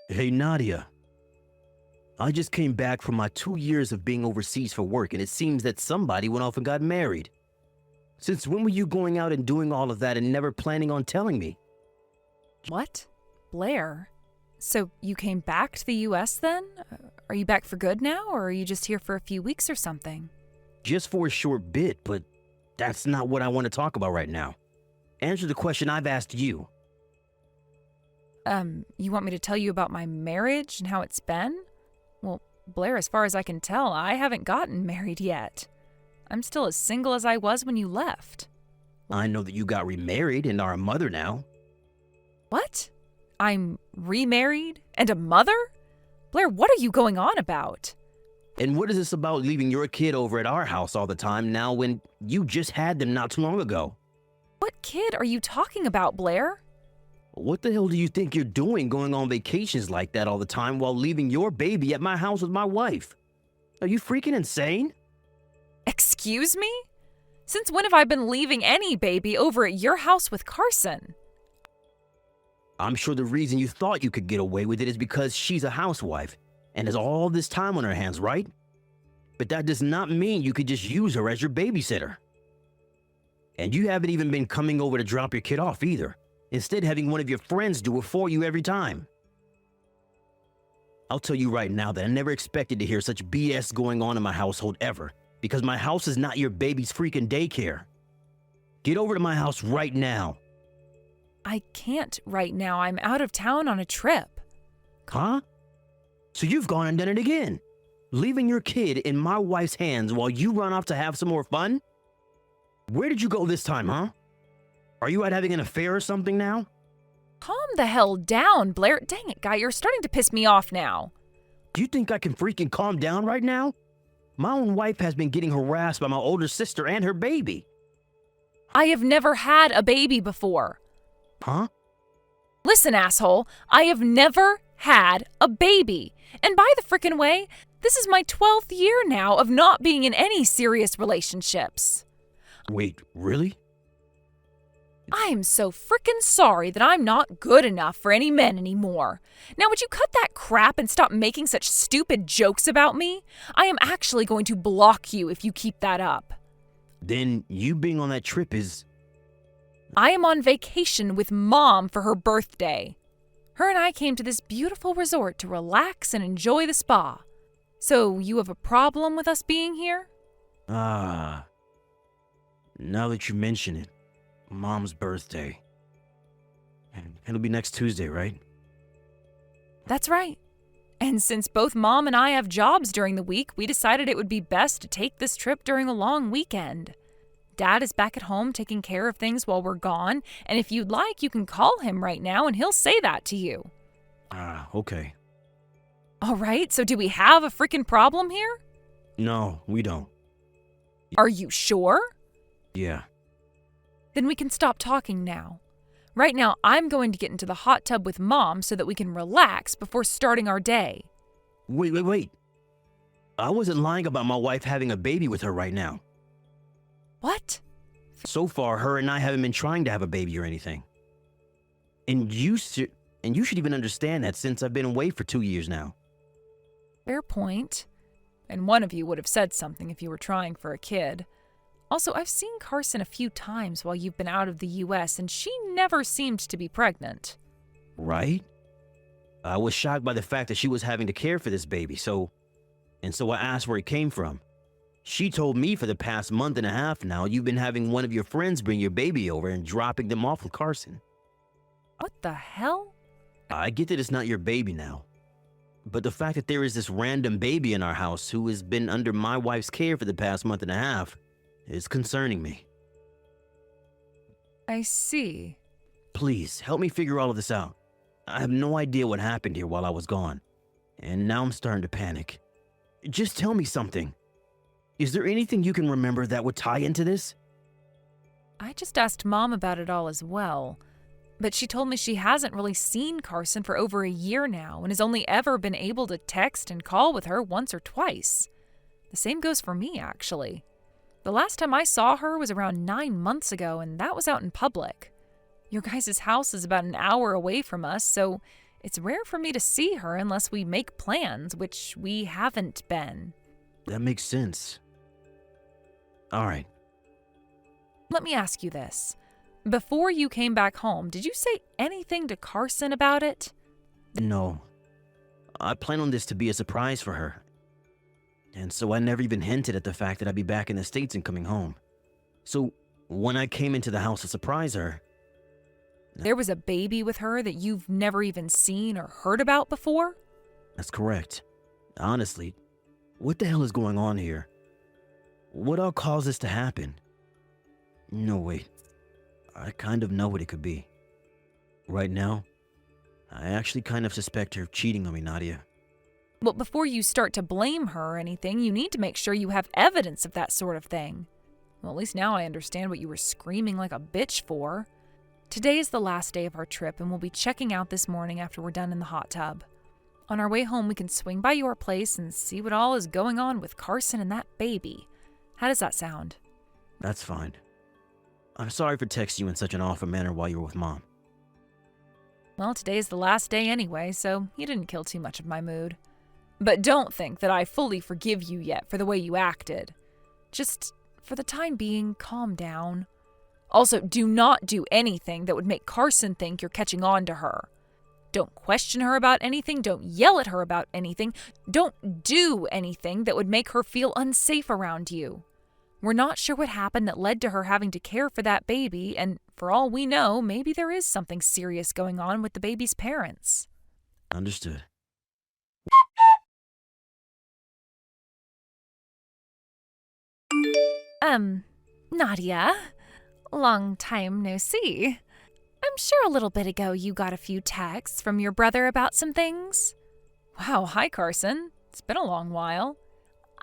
Hey, Nadia. I just came back from my 2 years of being overseas for work, and it seems that somebody went off and got married. Since when were you going out and doing all of that and never planning on telling me? What? Blair? So you came back to the US then? Are you back for good now, or are you just here for a few weeks or something? Just for a short bit, but that's not what I want to talk about right now. Answer the question I've asked you. You want me to tell you about my marriage and how it's been? Well, Blair, as far as I can tell, I haven't gotten married yet. I'm still as single as I was when you left. I know that you got remarried and are a mother now. What? I'm remarried and a mother? Blair, what are you going on about? And what is this about leaving your kid over at our house all the time now when you just had them not too long ago? What kid are you talking about, Blair? What the hell do you think you're doing going on vacations like that all the time while leaving your baby at my house with my wife? Are you freaking insane? Excuse me? Since when have I been leaving any baby over at your house with Carson? I'm sure the reason you thought you could get away with it is because she's a housewife and has all this time on her hands, right? But that does not mean you could just use her as your babysitter. And you haven't even been coming over to drop your kid off either, instead having one of your friends do it for you every time. I'll tell you right now that I never expected to hear such BS going on in my household ever, because my house is not your baby's freaking daycare. Get over to my house right now. I can't right now. I'm out of town on a trip. Huh? So you've gone and done it again, leaving your kid in my wife's hands while you run off to have some more fun? Where did you go this time, huh? Are you out having an affair or something now? Calm the hell down, Blair. Dang it, guy, you're starting to piss me off now. Do you think I can freaking calm down right now? My own wife has been getting harassed by my older sister and her baby. I have never had a baby before. Huh? Listen, asshole, I have never had a baby. And by the frickin' way, this is my 12th year now of not being in any serious relationships. Wait, really? I am so frickin' sorry that I'm not good enough for any men anymore. Now, would you cut that crap and stop making such stupid jokes about me? I am actually going to block you if you keep that up. Then you being on that trip is... I am on vacation with Mom for her birthday. Her and I came to this beautiful resort to relax and enjoy the spa. So you have a problem with us being here? Now that you mention it, Mom's birthday. And it'll be next Tuesday, right? That's right. And since both Mom and I have jobs during the week, we decided it would be best to take this trip during a long weekend. Dad is back at home taking care of things while we're gone, and if you'd like, you can call him right now and he'll say that to you. Okay. All right, so do we have a freaking problem here? No, we don't. Are you sure? Yeah. Then we can stop talking now. Right now, I'm going to get into the hot tub with Mom so that we can relax before starting our day. Wait. I wasn't lying about my wife having a baby with her right now. What? So far, her and I haven't been trying to have a baby or anything. And you should even understand that since I've been away for 2 years now. Fair point. And one of you would have said something if you were trying for a kid. Also, I've seen Carson a few times while you've been out of the US, and she never seemed to be pregnant. Right? I was shocked by the fact that she was having to care for this baby, so I asked where it came from. She told me for the past month and a half now, you've been having one of your friends bring your baby over and dropping them off with Carson. What the hell? I get that it's not your baby now, but the fact that there is this random baby in our house who has been under my wife's care for the past month and a half is concerning me. I see. Please, help me figure all of this out. I have no idea what happened here while I was gone, and now I'm starting to panic. Just tell me something. Is there anything you can remember that would tie into this? I just asked Mom about it all as well, but she told me she hasn't really seen Carson for over a year now and has only ever been able to text and call with her once or twice. The same goes for me, actually. The last time I saw her was around 9 months ago, and that was out in public. Your guys' house is about an hour away from us, so It's rare for me to see her unless we make plans, which we haven't been. That makes sense. All right. Let me ask you this. Before you came back home, did you say anything to Carson about it? No. I plan on this to be a surprise for her. And so I never even hinted at the fact that I'd be back in the States and coming home. So when I came into the house to surprise her... There was a baby with her that you've never even seen or heard about before? That's correct. Honestly, what the hell is going on here? What all caused this to happen? No, wait. I kind of know what it could be. Right now, I actually kind of suspect her of cheating on me, Nadia. Well, before you start to blame her or anything, you need to make sure you have evidence of that sort of thing. Well, at least now I understand what you were screaming like a bitch for. Today is the last day of our trip, and we'll be checking out this morning after we're done in the hot tub. On our way home, we can swing by your place and see what all is going on with Carson and that baby. How does that sound? That's fine. I'm sorry for texting you in such an awful manner while you were with Mom. Well, today is the last day anyway, so you didn't kill too much of my mood. But don't think that I fully forgive you yet for the way you acted. Just, for the time being, calm down. Also, do not do anything that would make Carson think you're catching on to her. Don't question her about anything, don't yell at her about anything, don't do anything that would make her feel unsafe around you. We're not sure what happened that led to her having to care for that baby, and for all we know, maybe there is something serious going on with the baby's parents. Understood. Nadia, long time no see. I'm sure a little bit ago you got a few texts from your brother about some things. Wow, hi Carson. It's been a long while.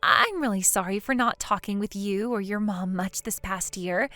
I'm really sorry for not talking with you or your mom much this past year.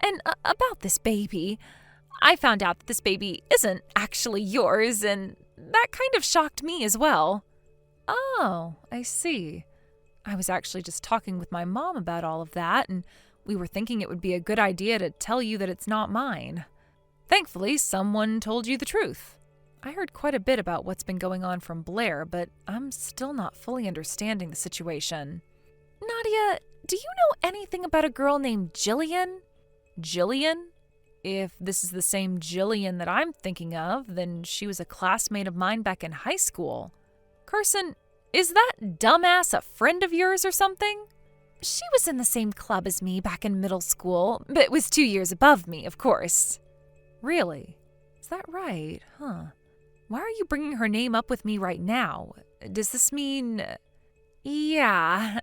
And about this baby, I found out that this baby isn't actually yours, and that kind of shocked me as well. Oh, I see. I was actually just talking with my mom about all of that, and we were thinking it would be a good idea to tell you that it's not mine. Thankfully, someone told you the truth. I heard quite a bit about what's been going on from Blair, but I'm still not fully understanding the situation. Nadia, do you know anything about a girl named Jillian? Jillian? If this is the same Jillian that I'm thinking of, then she was a classmate of mine back in high school. Carson, is that dumbass a friend of yours or something? She was in the same club as me back in middle school, but was 2 years above me, of course. Really? Is that right? Huh. Why are you bringing her name up with me right now? Does this mean... Yeah.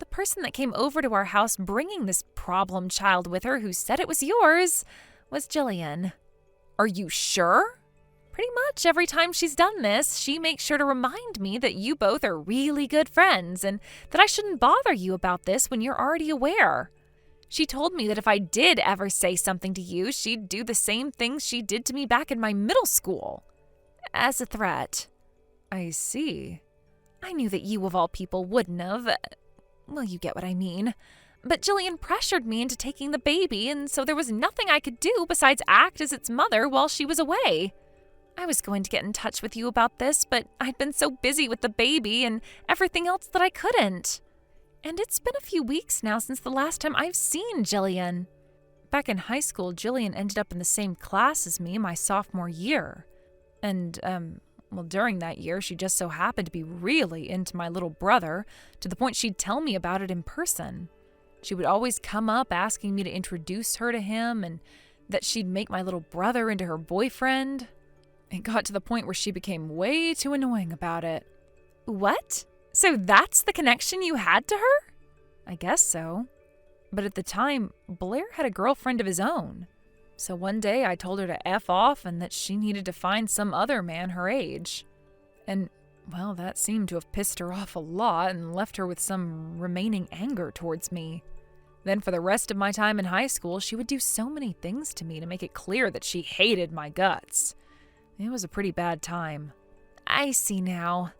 The person that came over to our house bringing this problem child with her who said it was yours was Jillian. Are you sure? Pretty much every time she's done this, she makes sure to remind me that you both are really good friends and that I shouldn't bother you about this when you're already aware. She told me that if I did ever say something to you, she'd do the same things she did to me back in my middle school. As a threat. I see. I knew that you of all people wouldn't have. Well, you get what I mean. But Jillian pressured me into taking the baby, and so there was nothing I could do besides act as its mother while she was away. I was going to get in touch with you about this, but I'd been so busy with the baby and everything else that I couldn't. And it's been a few weeks now since the last time I've seen Jillian. Back in high school, Jillian ended up in the same class as me my sophomore year. And, during that year, she just so happened to be really into my little brother, to the point she'd tell me about it in person. She would always come up asking me to introduce her to him, and that she'd make my little brother into her boyfriend. It got to the point where she became way too annoying about it. What? So that's the connection you had to her? I guess so. But at the time, Blair had a girlfriend of his own. So one day I told her to F off and that she needed to find some other man her age. And, well, that seemed to have pissed her off a lot and left her with some remaining anger towards me. Then for the rest of my time in high school, she would do so many things to me to make it clear that she hated my guts. It was a pretty bad time. I see now.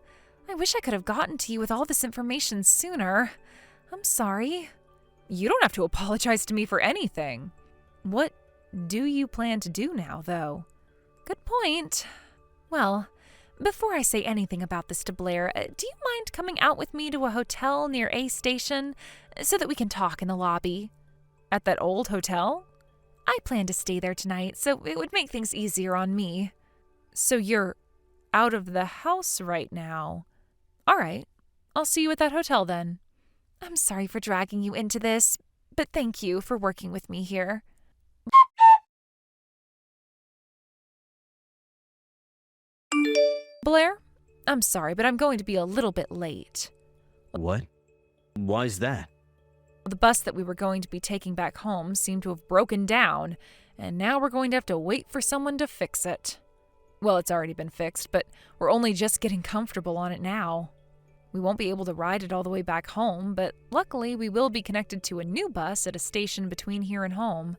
I wish I could have gotten to you with all this information sooner. I'm sorry. You don't have to apologize to me for anything. What do you plan to do now, though? Good point. Well, Before I say anything about this to Blair, do you mind coming out with me to a hotel near A Station so that we can talk in the lobby? At that old hotel? I plan to stay there tonight, so it would make things easier on me. So you're out of the house right now. All right, I'll see you at that hotel then. I'm sorry for dragging you into this, but thank you for working with me here. Blair, I'm sorry, but I'm going to be a little bit late. What? Why's that? The bus that we were going to be taking back home seemed to have broken down, and now we're going to have to wait for someone to fix it. Well, it's already been fixed, but we're only just getting comfortable on it now. We won't be able to ride it all the way back home, but luckily we will be connected to a new bus at a station between here and home.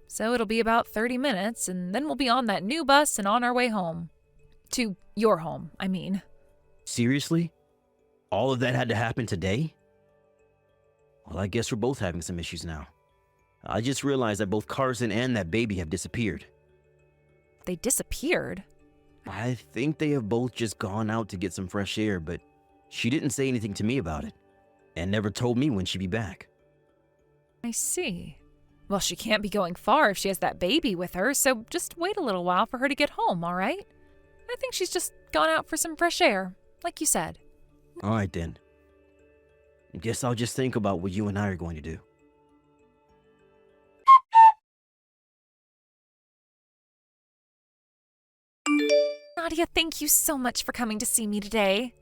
So it'll be about 30 minutes, and then we'll be on that new bus and on our way home. To your home, I mean. Seriously? All of that had to happen today? Well, I guess we're both having some issues now. I just realized that both Carson and that baby have disappeared. They disappeared? I think they have both just gone out to get some fresh air, but she didn't say anything to me about it, and never told me when she'd be back. I see. Well, she can't be going far if she has that baby with her, so just wait a little while for her to get home, all right? I think she's just gone out for some fresh air, like you said. All right, then. Guess I'll just think about what you and I are going to do. Nadia, thank you so much for coming to see me today.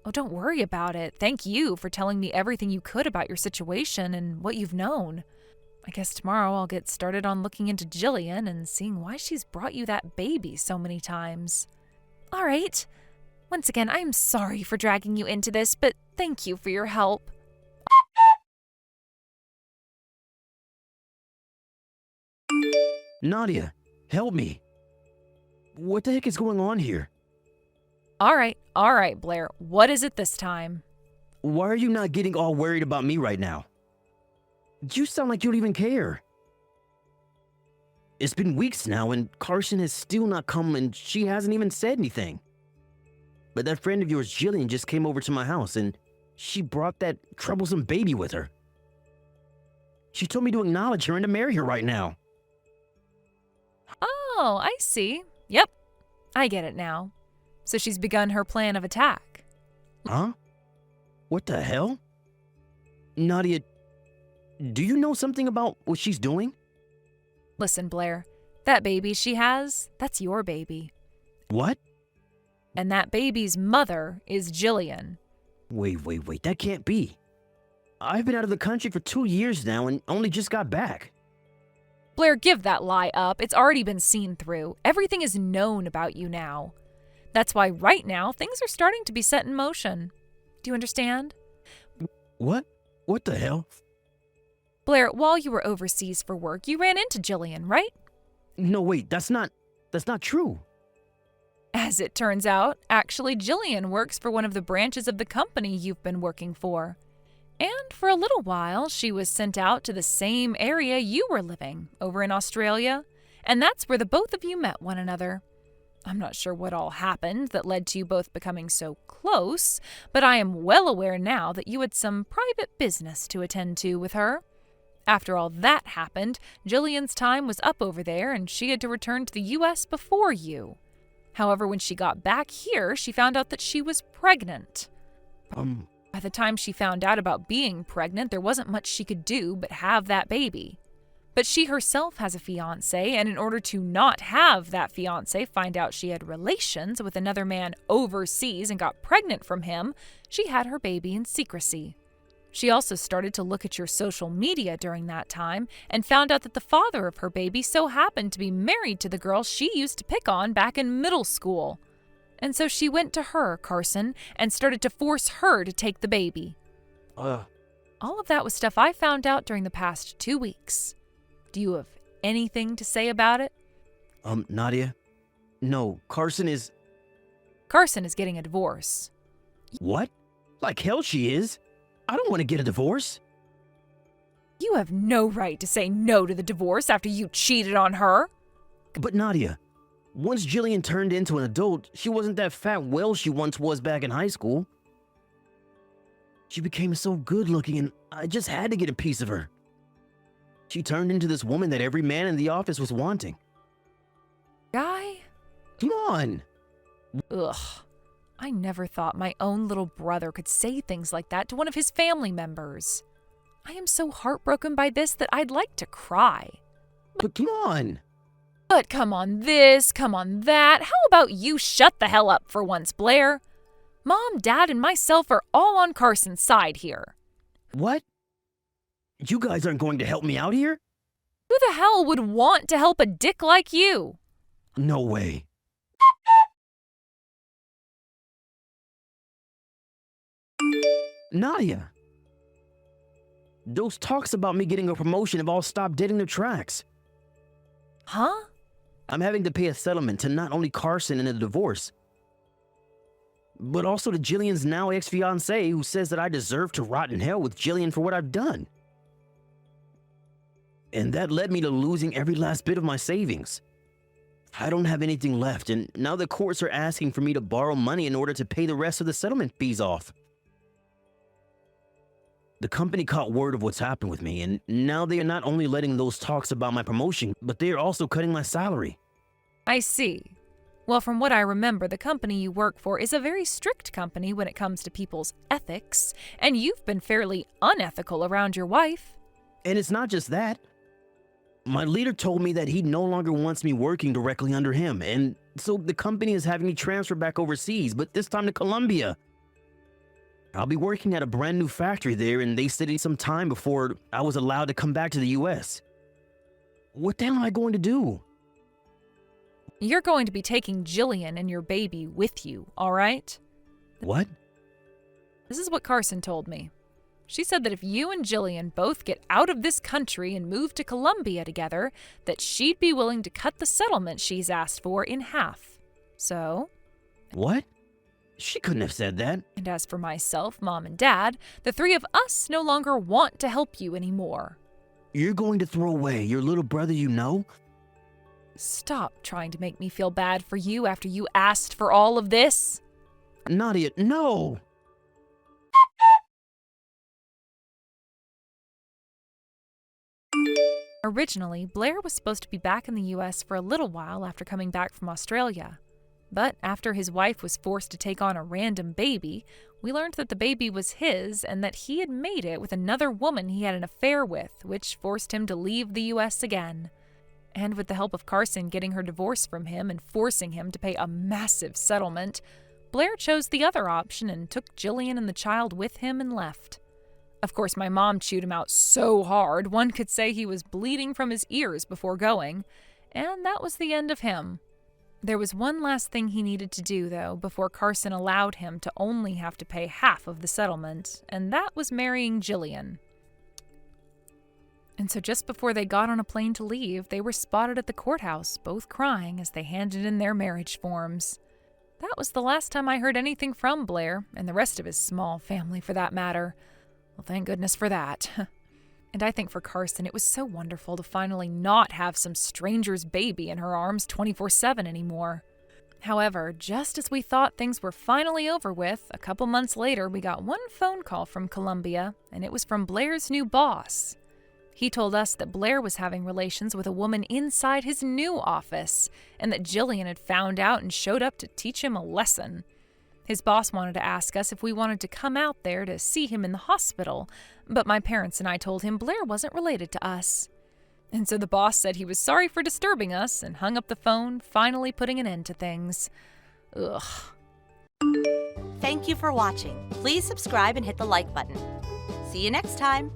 Oh, don't worry about it. Thank you for telling me everything you could about your situation and what you've known. I guess tomorrow I'll get started on looking into Jillian and seeing why she's brought you that baby so many times. All right. Once again, I'm sorry for dragging you into this, but thank you for your help. Nadia, help me. What the heck is going on here? All right, Blair. What is it this time? Why are you not getting all worried about me right now? You sound like you don't even care. It's been weeks now and Carson has still not come and she hasn't even said anything. But that friend of yours, Jillian, just came over to my house and she brought that troublesome baby with her. She told me to acknowledge her and to marry her right now. Oh, I see. Yep, I get it now. So she's begun her plan of attack. Huh? What the hell? Nadia, do you know something about what she's doing? Listen, Blair, that baby she has, that's your baby. What? And that baby's mother is Jillian. Wait, that can't be. I've been out of the country for 2 years now and only just got back. Blair, give that lie up. It's already been seen through. Everything is known about you now. That's why right now things are starting to be set in motion. Do you understand? What? What the hell? Blair, while you were overseas for work, you ran into Jillian, right? No, wait, that's not true. As it turns out, actually Jillian works for one of the branches of the company you've been working for. And for a little while, she was sent out to the same area you were living, over in Australia, and that's where the both of you met one another. I'm not sure what all happened that led to you both becoming so close, but I am well aware now that you had some private business to attend to with her. After all that happened, Jillian's time was up over there and she had to return to the U.S. before you. However, when she got back here, she found out that she was pregnant. By the time she found out about being pregnant, there wasn't much she could do but have that baby. But she herself has a fiancé, and in order to not have that fiancé find out she had relations with another man overseas and got pregnant from him, she had her baby in secrecy. She also started to look at your social media during that time and found out that the father of her baby so happened to be married to the girl she used to pick on back in middle school. And so she went to her, Carson, and started to force her to take the baby. All of that was stuff I found out during the past 2 weeks. Do you have anything to say about it? Nadia? No, Carson is getting a divorce. What? Like hell she is. I don't want to get a divorce. You have no right to say no to the divorce after you cheated on her. But Nadia, Once Jillian turned into an adult, she wasn't that fat whale she once was back in high school. She became so good looking and I just had to get a piece of her. She turned into this woman that every man in the office was wanting. Guy? Come on! Ugh. I never thought my own little brother could say things like that to one of his family members. I am so heartbroken by this that I'd like to cry. But come on! But come on this, come on that. How about you shut the hell up for once, Blair? Mom, Dad, and myself are all on Carson's side here. What? You guys aren't going to help me out here? Who the hell would want to help a dick like you? No way. Nadia. Those talks about me getting a promotion have all stopped dead in their tracks. Huh? I'm having to pay a settlement to not only Carson in a divorce, but also to Jillian's now ex-fiancé who says that I deserve to rot in hell with Jillian for what I've done. And that led me to losing every last bit of my savings. I don't have anything left, and now the courts are asking for me to borrow money in order to pay the rest of the settlement fees off. The company caught word of what's happened with me, and now they are not only letting those talks about my promotion, but they are also cutting my salary. I see. Well, from what I remember, the company you work for is a very strict company when it comes to people's ethics, and you've been fairly unethical around your wife. And it's not just that. My leader told me that he no longer wants me working directly under him, and so the company is having me transfer back overseas, but this time to Colombia. I'll be working at a brand new factory there, and they said it some time before I was allowed to come back to the US. What the hell am I going to do? You're going to be taking Jillian and your baby with you, all right? What? This is what Carson told me. She said that if you and Jillian both get out of this country and move to Colombia together, that she'd be willing to cut the settlement she's asked for in half. So? What? She couldn't have said that. And as for myself, Mom, and Dad, the three of us no longer want to help you anymore. You're going to throw away your little brother you know? Stop trying to make me feel bad for you after you asked for all of this. Nadia, no! Originally, Blair was supposed to be back in the US for a little while after coming back from Australia. But after his wife was forced to take on a random baby, we learned that the baby was his and that he had made it with another woman he had an affair with, which forced him to leave the US again. And with the help of Carson getting her divorce from him and forcing him to pay a massive settlement, Blair chose the other option and took Jillian and the child with him and left. Of course, my mom chewed him out so hard, one could say he was bleeding from his ears before going, and that was the end of him. There was one last thing he needed to do, though, before Carson allowed him to only have to pay half of the settlement, and that was marrying Jillian. And so just before they got on a plane to leave, they were spotted at the courthouse, both crying as they handed in their marriage forms. That was the last time I heard anything from Blair, and the rest of his small family for that matter. Well, thank goodness for that. And I think for Carson, it was so wonderful to finally not have some stranger's baby in her arms 24/7 anymore. However, just as we thought things were finally over with, a couple months later we got one phone call from Colombia, and it was from Blair's new boss. He told us that Blair was having relations with a woman inside his new office, and that Jillian had found out and showed up to teach him a lesson. His boss wanted to ask us if we wanted to come out there to see him in the hospital, but my parents and I told him Blair wasn't related to us. And so the boss said he was sorry for disturbing us and hung up the phone, finally putting an end to things. Ugh. Thank you for watching. Please subscribe and hit the like button. See you next time.